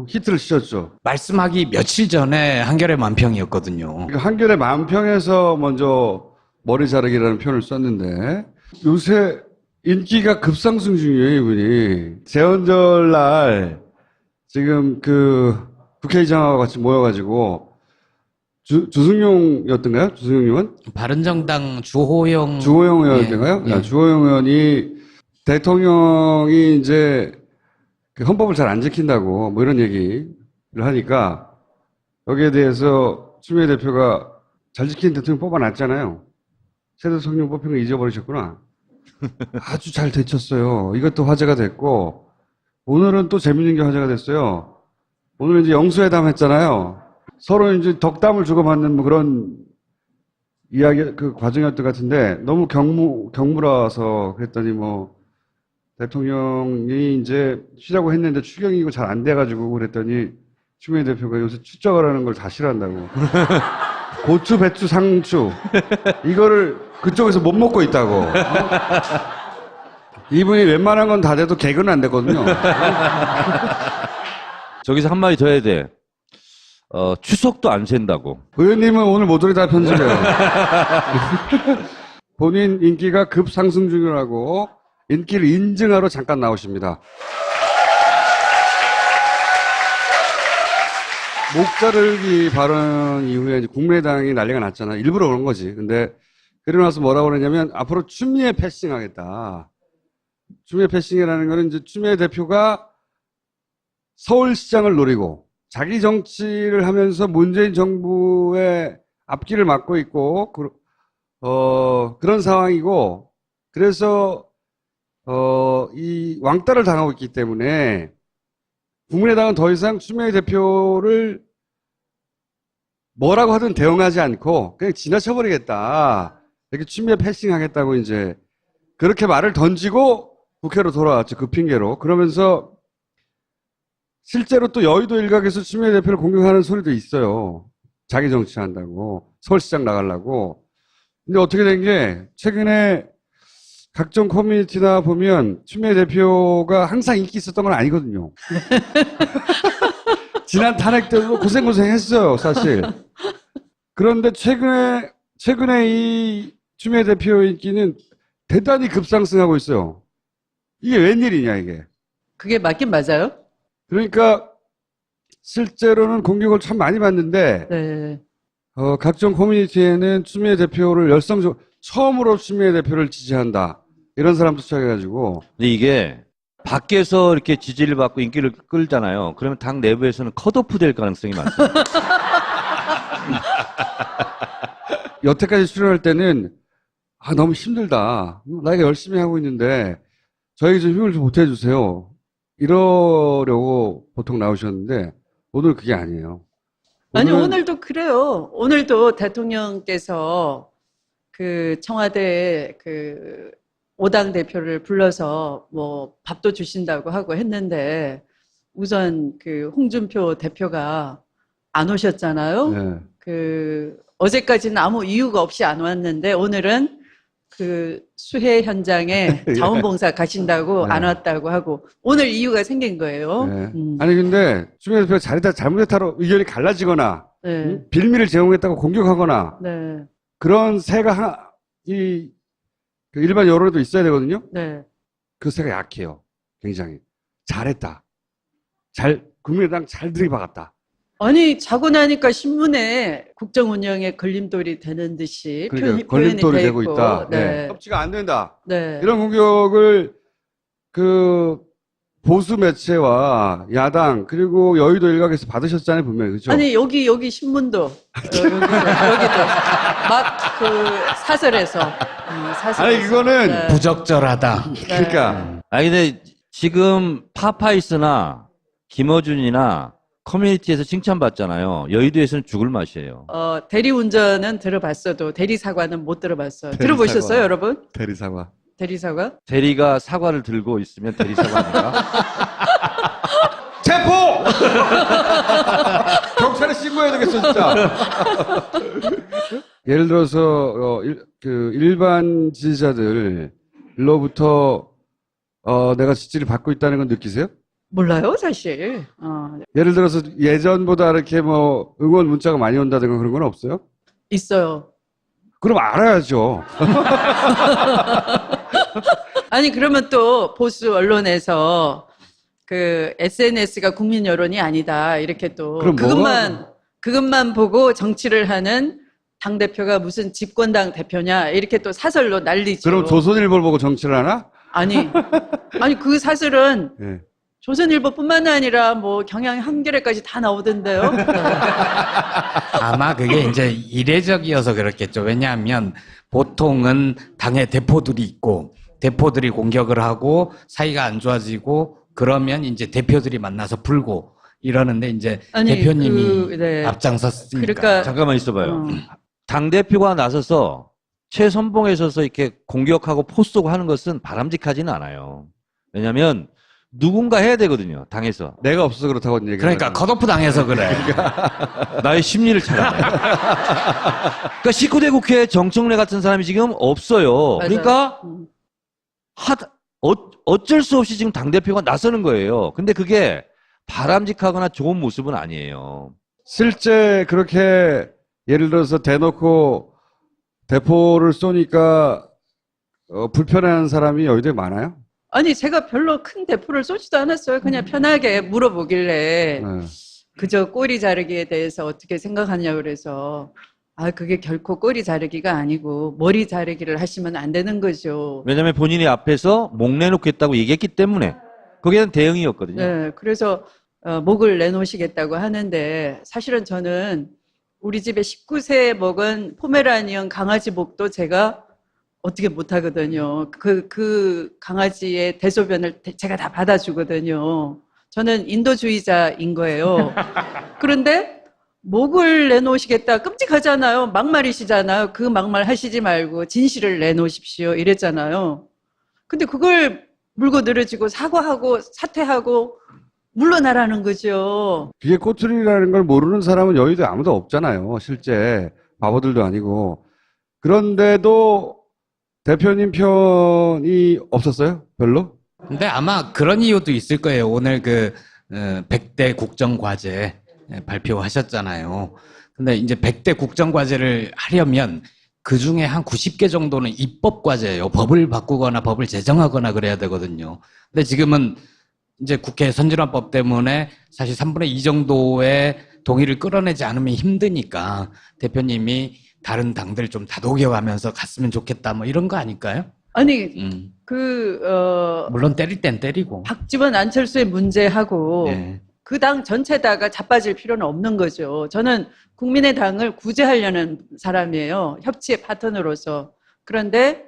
히트를 치셨죠. 말씀하기 며칠 전에 한겨레 만평이었거든요. 그러니까 한겨레 만평에서 먼저 머리 자르기라는 표현을 썼는데 요새 인기가 급상승 중이에요, 이분이. 재헌절 날 지금 그 국회의장하고 같이 모여가지고 주승용이었던가요? 주승용 의원? 바른정당 주호영 의원인가요? 예. 주호영 의원이 대통령이 이제 그 헌법을 잘 안 지킨다고 뭐 이런 얘기를 하니까 여기에 대해서 추미애 대표가 잘 지키는 대통령 뽑아놨잖아요. 새 대통령 뽑힌 거 잊어버리셨구나. 아주 잘 되쳤어요. 이것도 화제가 됐고 오늘은 또 재밌는 게 화제가 됐어요. 오늘 이제 영수회담 했잖아요. 서로 이제 덕담을 주고받는 뭐 그런 이야기 그 과정이었던 것 같은데 너무 경무라서 그랬더니 뭐 대통령이 이제 쉬자고 했는데 추경이고 잘 안 돼가지고 그랬더니 추미애 대표가 요새 추적을 하는 걸 다 싫어한다고. 고추, 배추, 상추 이거를 그쪽에서 못 먹고 있다고. 이분이 웬만한 건 다 돼도 개그는 안 되거든요. 저기서 한마디 더 해야 돼. 추석도 안 샌다고. 의원님은 오늘 모조리 다 편집해요. 본인 인기가 급상승 중이라고 인기를 인증하러 잠깐 나오십니다. 목 자르기 발언 이후에 이제 국민의당이 난리가 났잖아. 일부러 그런 거지. 근데 그러고 나서 뭐라고 그러냐면 앞으로 추미애 패싱 하겠다. 추미애 패싱이라는 거는 이제 추미애 대표가 서울시장을 노리고 자기 정치를 하면서 문재인 정부의 앞길을 막고 있고 그런 상황이고 그래서 이 왕따를 당하고 있기 때문에 국민의당은 더 이상 추미애 대표를 뭐라고 하든 대응하지 않고 그냥 지나쳐버리겠다. 이렇게 추미애 패싱하겠다고 이제 그렇게 말을 던지고 국회로 돌아왔죠. 그 핑계로. 그러면서 실제로 또 여의도 일각에서 추미애 대표를 공격하는 소리도 있어요. 자기 정치한다고. 서울시장 나가려고. 근데 어떻게 된 게 최근에 각종 커뮤니티나 보면 추미애 대표가 항상 인기 있었던 건 아니거든요. 지난 탄핵 때도 고생했어요, 사실. 그런데 최근에 이 추미애 대표 인기는 대단히 급상승하고 있어요. 이게 웬일이냐, 이게. 그게 맞긴 맞아요? 그러니까 실제로는 공격을 참 많이 받는데 네. 각종 커뮤니티에는 추미애 대표를 열성적으로 처음으로 추미애 대표를 지지한다. 이런 사람도 시작해가지고. 근데 이게 밖에서 이렇게 지지를 받고 인기를 끌잖아요. 그러면 당 내부에서는 컷오프 될 가능성이 많습니다. 여태까지 출연할 때는 너무 힘들다. 나이가 열심히 하고 있는데 저에게 좀 힘을 좀 보태주세요. 이러려고 보통 나오셨는데 오늘 그게 아니에요. 아니 오늘도 그래요. 오늘도 대통령께서 그 청와대 그 5당 대표를 불러서 뭐 밥도 주신다고 하고 했는데 우선 그 홍준표 대표가 안 오셨잖아요. 네. 그 어제까지는 아무 이유가 없이 안 왔는데 오늘은 그 수해 현장에 자원봉사 가신다고 네. 안 왔다고 하고 오늘 이유가 생긴 거예요. 네. 아니 근데 추미애 대표가 잘했다 잘못했다로 의견이 갈라지거나 네. 빌미를 제공했다고 공격하거나 네. 그런 새가 그 일반 여론에도 있어야 되거든요. 네. 그 새가 약해요. 굉장히. 잘했다. 국민의당 잘 들이박았다. 아니 자고 나니까 신문에 국정 운영에 걸림돌이 되는 듯이 그러니까 표현이 걸림돌이 돼 되고 있고, 있다. 네. 협치가 안 된다. 네. 이런 공격을 그 보수 매체와 야당 그리고 여의도 일각에서 받으셨잖아요, 분명히. 그렇죠? 아니 여기 신문도 여기도 막 그 사설에서 아니 이거는 네. 부적절하다. 그러니까 아니 근데 지금 파파이스나 김어준이나 커뮤니티에서 칭찬받잖아요. 여의도에서는 죽을 맛이에요. 대리운전은 들어봤어도 대리사과는 못 들어봤어요. 대리사과. 들어보셨어요, 여러분? 대리사과. 대리사과? 대리가 사과를 들고 있으면 대리사과입니까? 체포! 경찰에 신고해야 되겠어, 진짜. 예를 들어서, 그 일반 지지자들로부터, 내가 지지를 받고 있다는 건 느끼세요? 몰라요, 사실. 예를 들어서 예전보다 이렇게 뭐 응원 문자가 많이 온다든가 그런 건 없어요? 있어요. 그럼 알아야죠. 아니, 그러면 또 보수 언론에서 그 SNS가 국민 여론이 아니다. 이렇게 또 그럼 그것만 보고 정치를 하는 당대표가 무슨 집권당 대표냐. 이렇게 또 사설로 난리죠. 그럼 조선일보를 보고 정치를 하나? 아니, 그 사설은 예. 조선일보뿐만 아니라 뭐 경향 한겨레까지 다 나오던데요. 아마 그게 이제 이례적이어서 그렇겠죠. 왜냐하면 보통은 당의 대표들이 있고 대표들이 공격을 하고 사이가 안 좋아지고 그러면 이제 대표들이 만나서 풀고 이러는데 이제 아니, 대표님이 네. 앞장섰으니까. 그러니까 잠깐만 있어봐요. 어. 당대표가 나서서 최선봉에 서서 이렇게 공격하고 포스하고 하는 것은 바람직하지는 않아요. 왜냐하면 누군가 해야 되거든요. 당에서. 내가 없어서 그렇다고 얘기를 그러니까 컷오프 당해서 그래. 나의 심리를 찾아내. 그러니까 19대 국회에 정청래 같은 사람이 지금 없어요. 맞아요. 그러니까 음. 어쩔 수 없이 지금 당대표가 나서는 거예요. 근데 그게 바람직하거나 좋은 모습은 아니에요. 실제 그렇게 예를 들어서 대놓고 대포를 쏘니까 불편해하는 사람이 여의도에 많아요? 아니, 제가 별로 큰 대포를 쏘지도 않았어요. 그냥 편하게 물어보길래 네. 그저 꼬리 자르기에 대해서 어떻게 생각하냐 그래서 그게 결코 꼬리 자르기가 아니고 머리 자르기를 하시면 안 되는 거죠. 왜냐하면 본인이 앞에서 목 내놓겠다고 얘기했기 때문에 거기에 대한 대응이었거든요. 네, 그래서 목을 내놓으시겠다고 하는데 사실은 저는 우리 집에 19세 먹은 포메라니언 강아지 목도 제가 어떻게 못하거든요. 그 강아지의 대소변을 제가 다 받아주거든요. 저는 인도주의자인 거예요. 그런데 목을 내놓으시겠다. 끔찍하잖아요. 막말이시잖아요. 그 막말 하시지 말고 진실을 내놓으십시오. 이랬잖아요. 근데 그걸 물고 늘어지고 사과하고 사퇴하고 물러나라는 거죠. 그게 꼬투리라는 걸 모르는 사람은 여의도에 아무도 없잖아요. 실제 바보들도 아니고. 그런데도 대표님 편이 없었어요? 별로? 근데 아마 그런 이유도 있을 거예요. 오늘 그 100대 국정과제 발표하셨잖아요. 근데 이제 100대 국정과제를 하려면 그 중에 한 90개 정도는 입법과제예요. 법을 바꾸거나 법을 제정하거나 그래야 되거든요. 근데 지금은 이제 국회 선진화법 때문에 사실 3분의 2 정도의 동의를 끌어내지 않으면 힘드니까 대표님이 다른 당들 좀 다독여가면서 갔으면 좋겠다 뭐 이런 거 아닐까요? 아니, 물론 때릴 땐 때리고. 박지원 안철수의 문제하고 네. 그 당 전체다가 자빠질 필요는 없는 거죠. 저는 국민의당을 구제하려는 사람이에요. 협치의 파트너로서. 그런데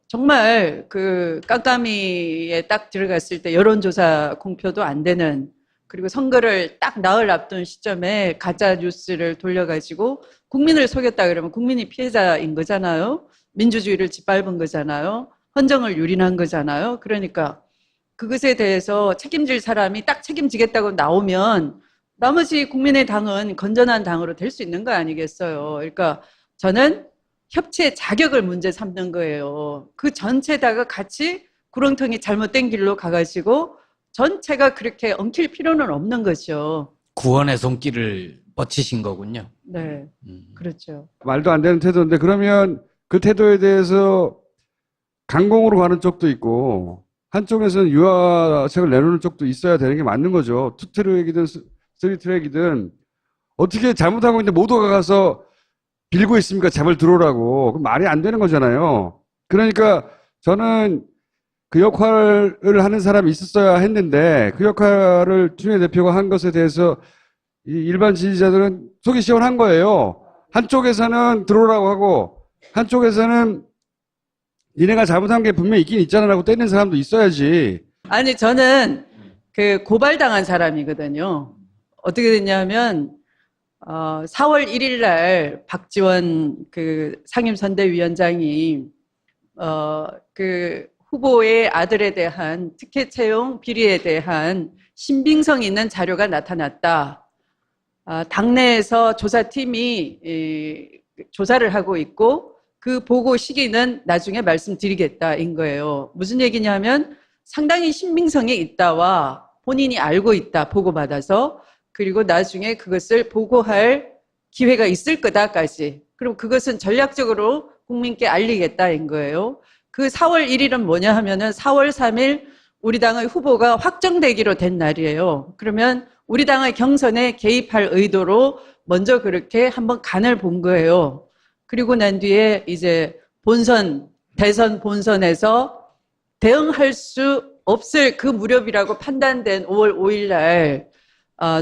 정말 그 깜깜이에 딱 들어갔을 때 여론조사 공표도 안 되는, 그리고 선거를 딱 나흘 앞둔 시점에 가짜 뉴스를 돌려가지고 국민을 속였다 그러면 국민이 피해자인 거잖아요. 민주주의를 짓밟은 거잖아요. 헌정을 유린한 거잖아요. 그러니까 그것에 대해서 책임질 사람이 딱 책임지겠다고 나오면 나머지 국민의당은 건전한 당으로 될 수 있는 거 아니겠어요. 그러니까 저는 협치의 자격을 문제 삼는 거예요. 그 전체다가 같이 구렁텅이 잘못된 길로 가가지고 전체가 그렇게 엉킬 필요는 없는 거죠. 구원의 손길을 뻗치신 거군요. 네, 그렇죠. 말도 안 되는 태도인데 그러면 그 태도에 대해서 강공으로 가는 쪽도 있고 한쪽에서는 유화책을 내놓는 쪽도 있어야 되는 게 맞는 거죠. 투트랙이든 쓰리트랙이든 어떻게 잘못하고 있는데 모두가 가서 빌고 있습니까? 제발 들어오라고. 그럼 말이 안 되는 거잖아요. 그러니까 저는 그 역할을 하는 사람이 있었어야 했는데 그 역할을 추미애 대표가 한 것에 대해서 이 일반 지지자들은 속이 시원한 거예요. 한쪽에서는 들어오라고 하고 한쪽에서는 니네가 잘못한 게 분명히 있긴 있잖아라고 때리는 사람도 있어야지. 아니, 저는 그 고발당한 사람이거든요. 어떻게 됐냐면 4월 1일 날 박지원 그 상임선대위원장이 그 후보의 아들에 대한 특혜 채용 비리에 대한 신빙성 있는 자료가 나타났다. 당내에서 조사팀이 조사를 하고 있고 그 보고 시기는 나중에 말씀드리겠다인 거예요. 무슨 얘기냐면 상당히 신빙성이 있다와 본인이 알고 있다, 보고받아서. 그리고 나중에 그것을 보고할 기회가 있을 거다까지. 그리고 그것은 전략적으로 국민께 알리겠다인 거예요. 그 4월 1일은 뭐냐 하면은 4월 3일 우리 당의 후보가 확정되기로 된 날이에요. 그러면 우리 당의 경선에 개입할 의도로 먼저 그렇게 한번 간을 본 거예요. 그리고 난 뒤에 이제 대선 본선에서 대응할 수 없을 그 무렵이라고 판단된 5월 5일 날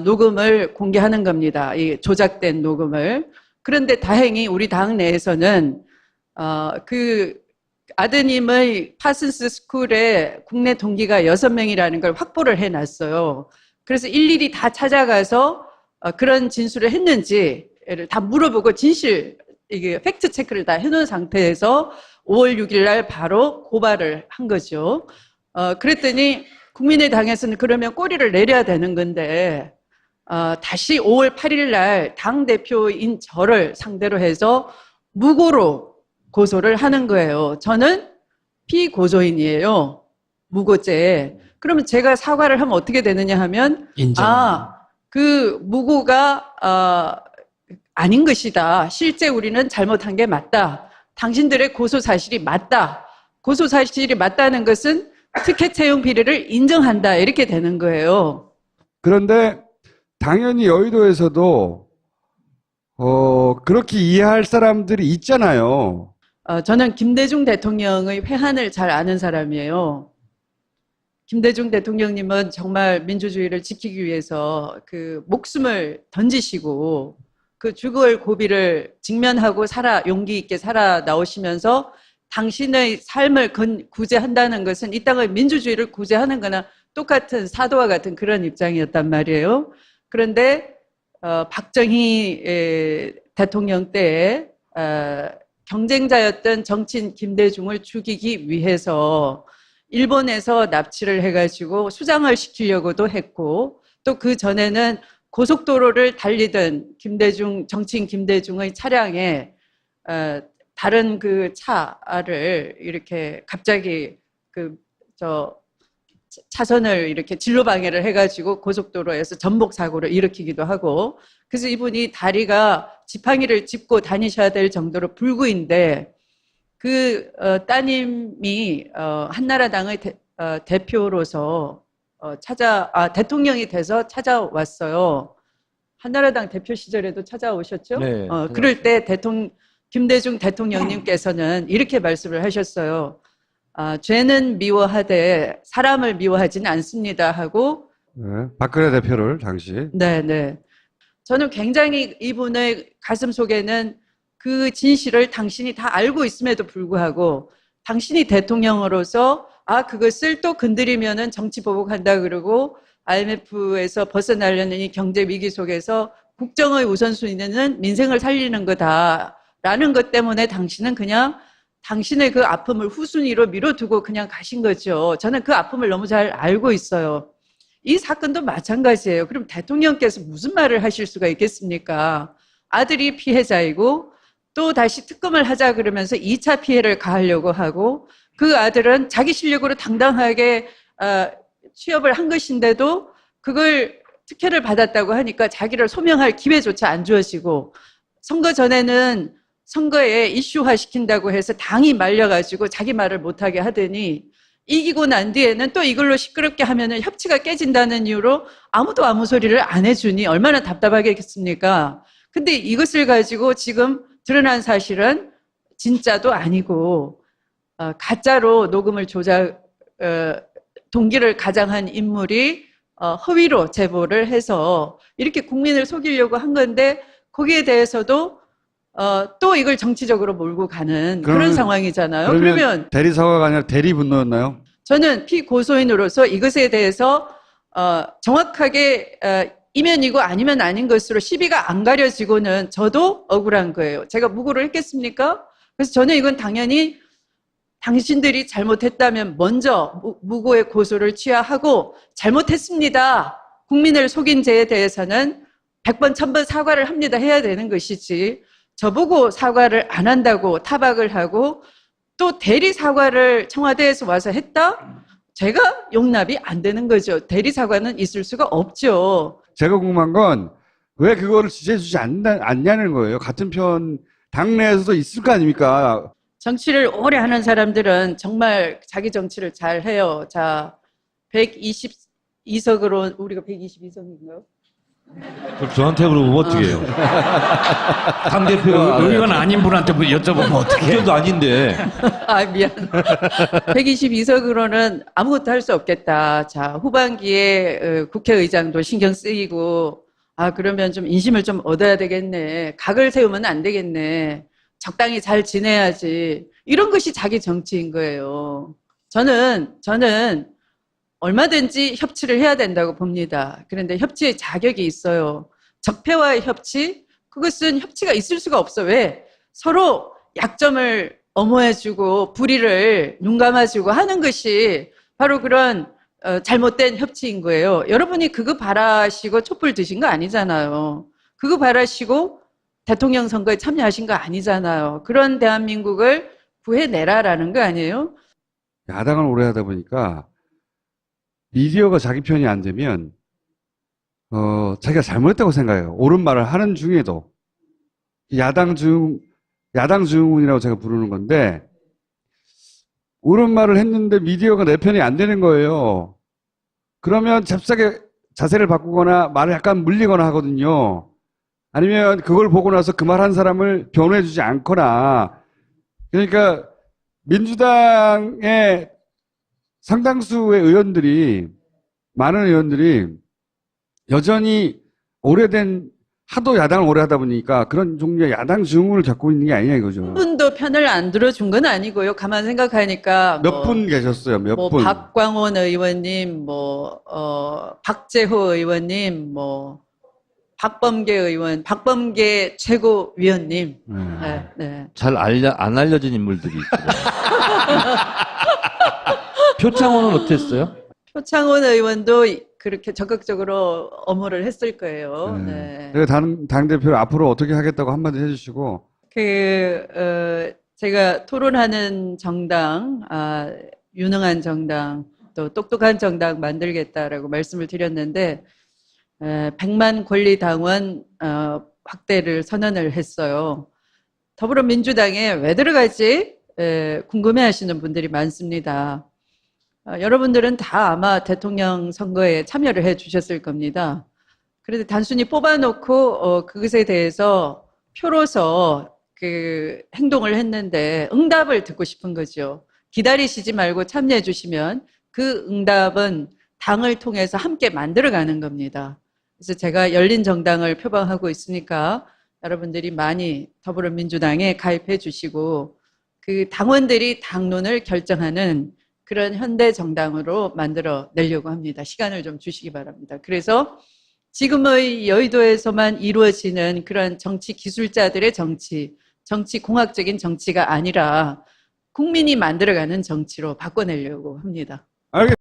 녹음을 공개하는 겁니다. 이 조작된 녹음을. 그런데 다행히 우리 당 내에서는 그 아드님의 파슨스 스쿨에 국내 동기가 6명이라는 걸 확보를 해놨어요. 그래서 일일이 다 찾아가서 그런 진술을 했는지를 다 물어보고 이게 팩트 체크를 다 해놓은 상태에서 5월 6일 날 바로 고발을 한 거죠. 그랬더니 국민의당에서는 그러면 꼬리를 내려야 되는 건데 다시 5월 8일 날 당대표인 저를 상대로 해서 무고로 고소를 하는 거예요. 저는 피고소인이에요. 무고죄. 그러면 제가 사과를 하면 어떻게 되느냐 하면 그 무고가 아닌 것이다. 실제 우리는 잘못한 게 맞다. 당신들의 고소 사실이 맞다. 고소 사실이 맞다는 것은 특혜 채용 비리를 인정한다. 이렇게 되는 거예요. 그런데 당연히 여의도에서도 그렇게 이해할 사람들이 있잖아요. 저는 김대중 대통령의 회한을 잘 아는 사람이에요. 김대중 대통령님은 정말 민주주의를 지키기 위해서 그 목숨을 던지시고 그 죽을 고비를 직면하고 용기 있게 살아 나오시면서 당신의 삶을 구제한다는 것은 이 땅의 민주주의를 구제하는 거나 똑같은 사도와 같은 그런 입장이었단 말이에요. 그런데 박정희 대통령 때에 경쟁자였던 정치인 김대중을 죽이기 위해서 일본에서 납치를 해가지고 수장을 시키려고도 했고 또 그 전에는 고속도로를 달리던 정치인 김대중의 차량에 다른 그 차를 이렇게 갑자기 차선을 이렇게 진로 방해를 해가지고 고속도로에서 전복 사고를 일으키기도 하고 그래서 이분이 다리가 지팡이를 짚고 다니셔야 될 정도로 불구인데 그 따님이 한나라당의 대표로서 대통령이 돼서 찾아왔어요. 한나라당 대표 시절에도 찾아오셨죠? 네, 그럴 때 김대중 대통령님께서는 이렇게 말씀을 하셨어요. 죄는 미워하되 사람을 미워하지는 않습니다 하고 네, 박근혜 대표를 당시. 네네. 저는 굉장히 이분의 가슴 속에는 그 진실을 당신이 다 알고 있음에도 불구하고 당신이 대통령으로서 그것을 또 건드리면은 정치 보복한다 그러고 IMF에서 벗어나려는 이 경제 위기 속에서 국정의 우선순위는 민생을 살리는 거다라는 것 때문에 당신은 그냥 당신의 그 아픔을 후순위로 미뤄두고 그냥 가신 거죠. 저는 그 아픔을 너무 잘 알고 있어요. 이 사건도 마찬가지예요. 그럼 대통령께서 무슨 말을 하실 수가 있겠습니까? 아들이 피해자이고 또 다시 특검을 하자 그러면서 2차 피해를 가하려고 하고 그 아들은 자기 실력으로 당당하게 취업을 한 것인데도 그걸 특혜를 받았다고 하니까 자기를 소명할 기회조차 안 주어지고 선거 전에는 선거에 이슈화 시킨다고 해서 당이 말려가지고 자기 말을 못하게 하더니 이기고 난 뒤에는 또 이걸로 시끄럽게 하면은 협치가 깨진다는 이유로 아무도 아무 소리를 안 해주니 얼마나 답답하겠습니까? 근데 이것을 가지고 지금 드러난 사실은 진짜도 아니고 가짜로 녹음을 동기를 가장한 인물이 허위로 제보를 해서 이렇게 국민을 속이려고 한 건데 거기에 대해서도 또 이걸 정치적으로 몰고 가는 그런 상황이잖아요. 그러면 대리사과가 아니라 대리분노였나요? 저는 피고소인으로서 이것에 대해서 정확하게 이면이고 아니면 아닌 것으로 시비가 안 가려지고는 저도 억울한 거예요. 제가 무고를 했겠습니까? 그래서 저는 이건 당연히 당신들이 잘못했다면 먼저 무고의 고소를 취하하고 잘못했습니다. 국민을 속인 죄에 대해서는 100번, 1000번 사과를 합니다. 해야 되는 것이지. 저보고 사과를 안 한다고 타박을 하고 또 대리 사과를 청와대에서 와서 했다? 제가 용납이 안 되는 거죠. 대리 사과는 있을 수가 없죠. 제가 궁금한 건 왜 그거를 지지해주지 않냐는 거예요. 같은 편 당내에서도 있을 거 아닙니까? 정치를 오래 하는 사람들은 정말 자기 정치를 잘 해요. 자, 122석으로, 우리가 122석인가요? 그걸 저한테 물어보면 어떻게 해요? 당대표가 의원 아닌 분한테 뭐 여쭤보면 어떻게? 의원도 아닌데. 아, 미안. 122석으로는 아무것도 할 수 없겠다. 자, 후반기에 국회의장도 신경 쓰이고, 아, 그러면 좀 인심을 좀 얻어야 되겠네. 각을 세우면 안 되겠네. 적당히 잘 지내야지. 이런 것이 자기 정치인 거예요. 저는 얼마든지 협치를 해야 된다고 봅니다. 그런데 협치의 자격이 있어요. 적폐와의 협치, 그것은 협치가 있을 수가 없어. 왜? 서로 약점을 엄호해주고 불의를 눈감아주고 하는 것이 바로 그런 잘못된 협치인 거예요. 여러분이 그거 바라시고 촛불 드신 거 아니잖아요. 그거 바라시고 대통령 선거에 참여하신 거 아니잖아요. 그런 대한민국을 구해내라라는 거 아니에요? 야당을 오래 하다 보니까 미디어가 자기 편이 안 되면 자기가 잘못했다고 생각해요. 옳은 말을 하는 중에도 야당 증후군이라고 제가 부르는 건데 옳은 말을 했는데 미디어가 내 편이 안 되는 거예요. 그러면 잽싸게 자세를 바꾸거나 말을 약간 물리거나 하거든요. 아니면 그걸 보고 나서 그 말 한 사람을 변호해주지 않거나. 그러니까 민주당의 상당수의 의원들이, 많은 의원들이 여전히 하도 야당을 오래 하다 보니까 그런 종류의 야당 증후를 겪고 있는 게 아니냐 이거죠. 한 분도 편을 안 들어준 건 아니고요. 가만 생각하니까 몇 분 계셨어요, 몇 뭐 분. 박광원 의원님, 박재호 의원님, 박범계 의원, 박범계 최고위원님. 네, 네. 잘 안 알려진 인물들이 있어요. 표창원은 어땠어요? 표창원 의원도 그렇게 적극적으로 엄호를 했을 거예요. 네. 그래서 당대표 앞으로 어떻게 하겠다고 한마디 해주시고. 제가 토론하는 정당, 유능한 정당, 또 똑똑한 정당 만들겠다라고 말씀을 드렸는데, 100만 권리당원 확대를 선언을 했어요. 더불어민주당에 왜 들어갈지 궁금해하시는 분들이 많습니다. 여러분들은 다 아마 대통령 선거에 참여를 해 주셨을 겁니다. 그런데 단순히 뽑아놓고 그것에 대해서 표로서 그 행동을 했는데 응답을 듣고 싶은 거죠. 기다리시지 말고 참여해 주시면 그 응답은 당을 통해서 함께 만들어가는 겁니다. 그래서 제가 열린 정당을 표방하고 있으니까 여러분들이 많이 더불어민주당에 가입해 주시고 그 당원들이 당론을 결정하는 그런 현대 정당으로 만들어 내려고 합니다. 시간을 좀 주시기 바랍니다. 그래서 지금의 여의도에서만 이루어지는 그런 정치 기술자들의 정치 공학적인 정치가 아니라 국민이 만들어가는 정치로 바꿔내려고 합니다.